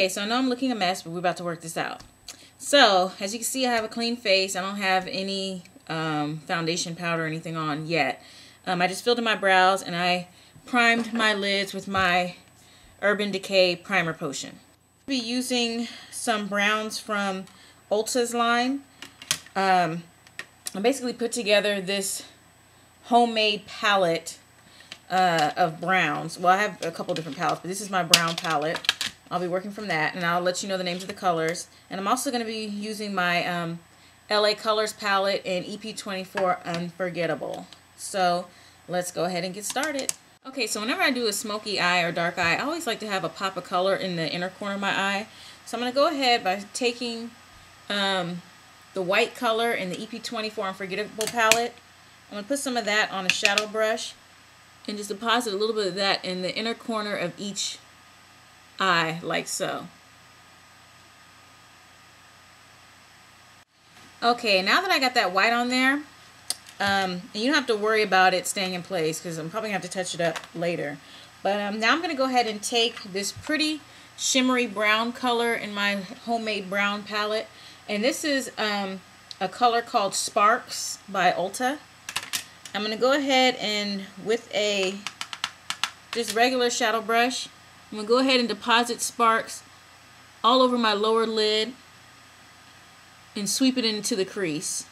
Okay, so I know I'm looking a mess, but we're about to work this out. So, as you can see, I have a clean face. I don't have any foundation powder or anything on yet. I just filled in my brows and I primed my lids with my Urban Decay Primer Potion. I'll be using some browns from Ulta's line. I basically put together this homemade palette of browns. Well, I have a couple different palettes, but this is my brown palette. I'll be working from that, and I'll let you know the names of the colors. And I'm also going to be using my LA Colors palette and EP24 Unforgettable. So let's go ahead and get started. Okay, so whenever I do a smoky eye or dark eye, I always like to have a pop of color in the inner corner of my eye. So I'm going to go ahead by taking the white color in the EP24 Unforgettable palette. I'm going to put some of that on a shadow brush and just deposit a little bit of that in the inner corner of each eye, like so. Okay, now that I got that white on there, and you don't have to worry about it staying in place because I'm probably going to have to touch it up later. But now I'm going to go ahead and take this pretty shimmery brown color in my homemade brown palette. And this is a color called Sparks by Ulta. I'm going to go ahead and with a just regular shadow brush, I'm going to go ahead and deposit Sparks all over my lower lid and sweep it into the crease.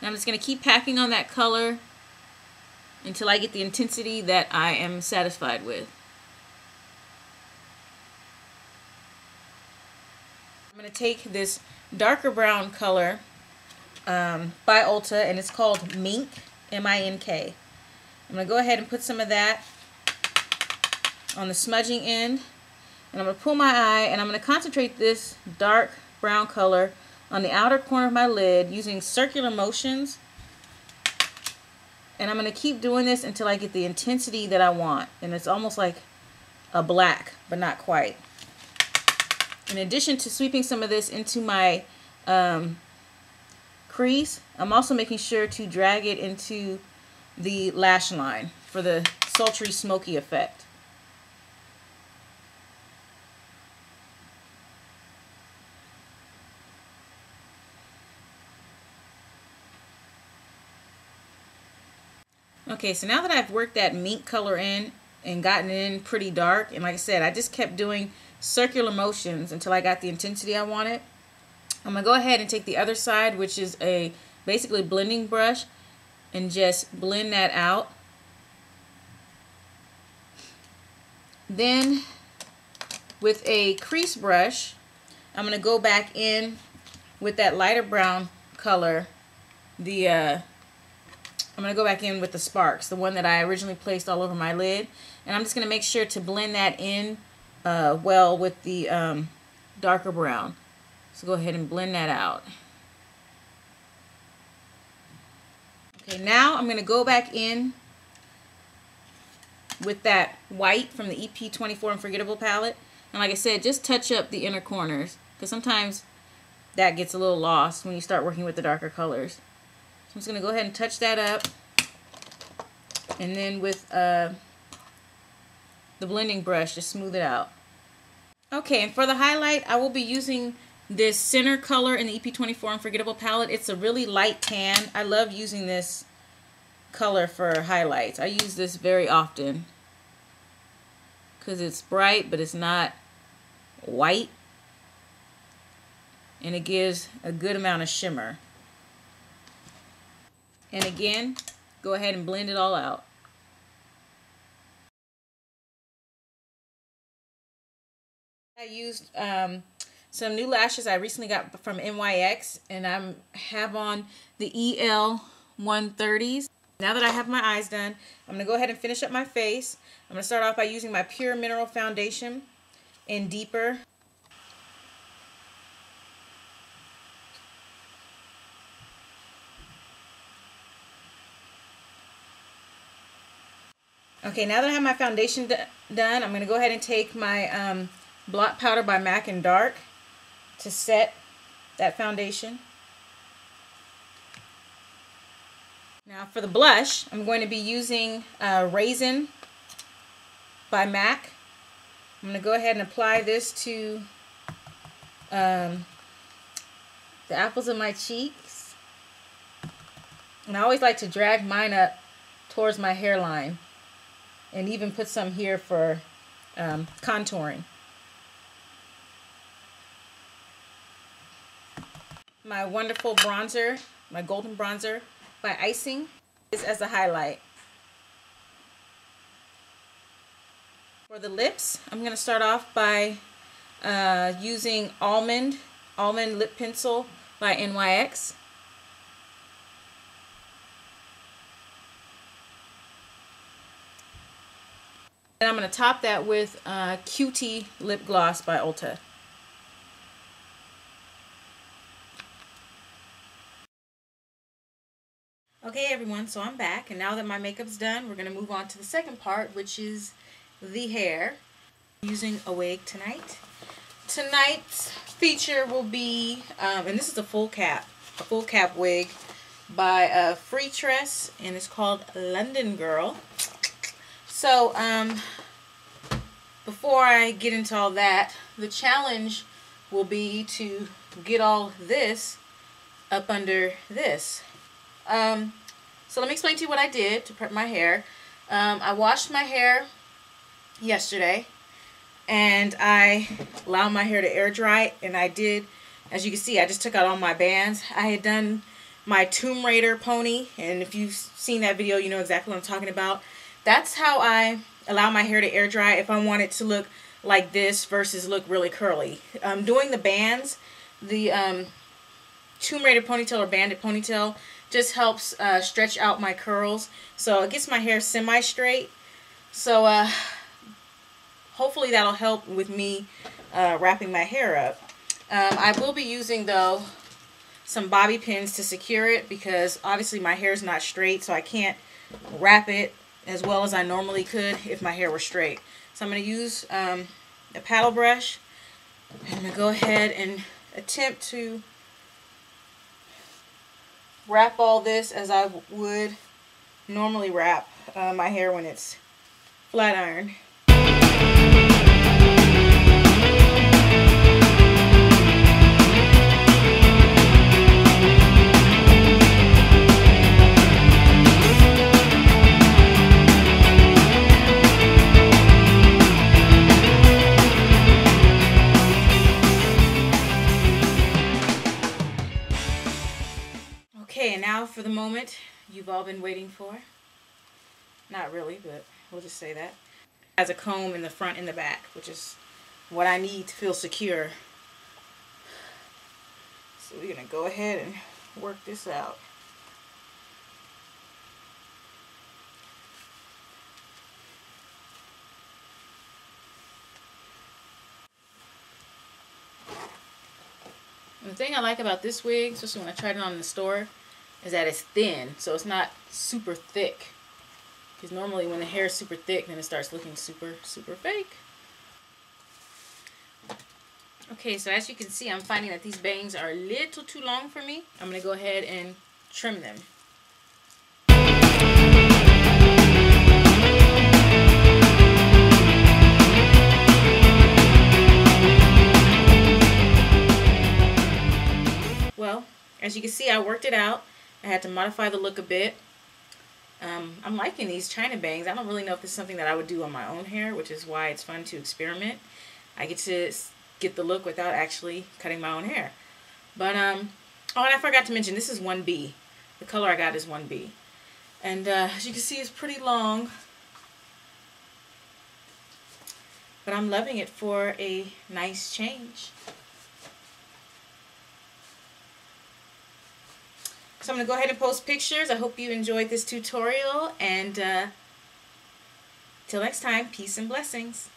And I'm just going to keep packing on that color until I get the intensity that I am satisfied with. I'm going to take this darker brown color by Ulta, and it's called Mink, M-I-N-K. I'm going to go ahead and put some of that on the smudging end, and I'm going to pull my eye, and I'm going to concentrate this dark brown color on the outer corner of my lid using circular motions, and I'm going to keep doing this until I get the intensity that I want, and it's almost like a black, but not quite. In addition to sweeping some of this into my crease, I'm also making sure to drag it into the lash line for the sultry, smoky effect. Okay, so now that I've worked that mink color in and gotten it in pretty dark, and like I said, I just kept doing circular motions until I got the intensity I wanted. I'm going to go ahead and take the other side, which is a basically blending brush, and just blend that out. Then with a crease brush, I'm going to go back in with that lighter brown color. I'm going to go back in with the Sparks, the one that I originally placed all over my lid. And I'm just going to make sure to blend that in well with the darker brown. So go ahead and blend that out. Okay, now I'm going to go back in with that white from the EP24 Unforgettable palette. And like I said, just touch up the inner corners, because sometimes that gets a little lost when you start working with the darker colors. So I'm just going to go ahead and touch that up. And then with the blending brush, just smooth it out. Okay, and for the highlight, I will be using this center color in the EP24 Unforgettable palette. It's a really light tan. I love using this color for highlights. I use this very often because it's bright, but it's not white. And it gives a good amount of shimmer. And again, go ahead and blend it all out. I used some new lashes I recently got from NYX, and I have on the EL 130s. Now that I have my eyes done, I'm going to go ahead and finish up my face. I'm going to start off by using my Pur Mineral foundation in Deeper. Okay, now that I have my foundation done, I'm going to go ahead and take my Blot powder by MAC in Dark to set that foundation. Now for the blush, I'm going to be using Raisin by MAC. I'm going to go ahead and apply this to the apples of my cheeks. And I always like to drag mine up towards my hairline and even put some here for contouring. My wonderful bronzer, my golden bronzer by Icing, is as a highlight. For the lips, I'm going to start off by using Almond Lip Pencil by NYX. And I'm going to top that with Cutie Lip Gloss by Ulta. Okay everyone, so I'm back, and now that my makeup's done, we're going to move on to the second part, which is the hair. I'm using a wig tonight. Tonight's feature will be, and this is a full cap wig by FreeTress, and it's called London Girl. So, before I get into all that, the challenge will be to get all this up under this. So let me explain to you what I did to prep my hair. I washed my hair yesterday, and I allowed my hair to air dry, and I did, as you can see, I just took out all my bands. I had done my Tomb Raider pony, and if you've seen that video, you know exactly what I'm talking about. That's how I allow my hair to air dry if I want it to look like this versus look really curly. Doing the bands, the Tomb Raider ponytail or banded ponytail just helps stretch out my curls, so it gets my hair semi-straight. So hopefully that'll help with me wrapping my hair up. I will be using, though, some bobby pins to secure it, because obviously my hair is not straight, so I can't wrap it as well as I normally could if my hair were straight. So I'm going to use a paddle brush. I'm going to go ahead and attempt to wrap all this as I would normally wrap my hair when it's flat ironed. Okay, and now for the moment you've all been waiting for. Not really, but we'll just say that. It has a comb in the front and the back, which is what I need to feel secure. So we're going to go ahead and work this out. And the thing I like about this wig, especially when I tried it on in the store, is that it's thin, so it's not super thick. Because normally when the hair is super thick, then it starts looking super fake. Okay, so as you can see, I'm finding that these bangs are a little too long for me. I'm going to go ahead and trim them. Well, as you can see, I worked it out. I had to modify the look a bit. I'm liking these China bangs. I don't really know if this is something that I would do on my own hair, which is why it's fun to experiment. I get to get the look without actually cutting my own hair. But, oh, and I forgot to mention, this is 1B. The color I got is 1B. And as you can see, it's pretty long. But I'm loving it for a nice change. So I'm going to go ahead and post pictures. I hope you enjoyed this tutorial, and till next time, peace and blessings.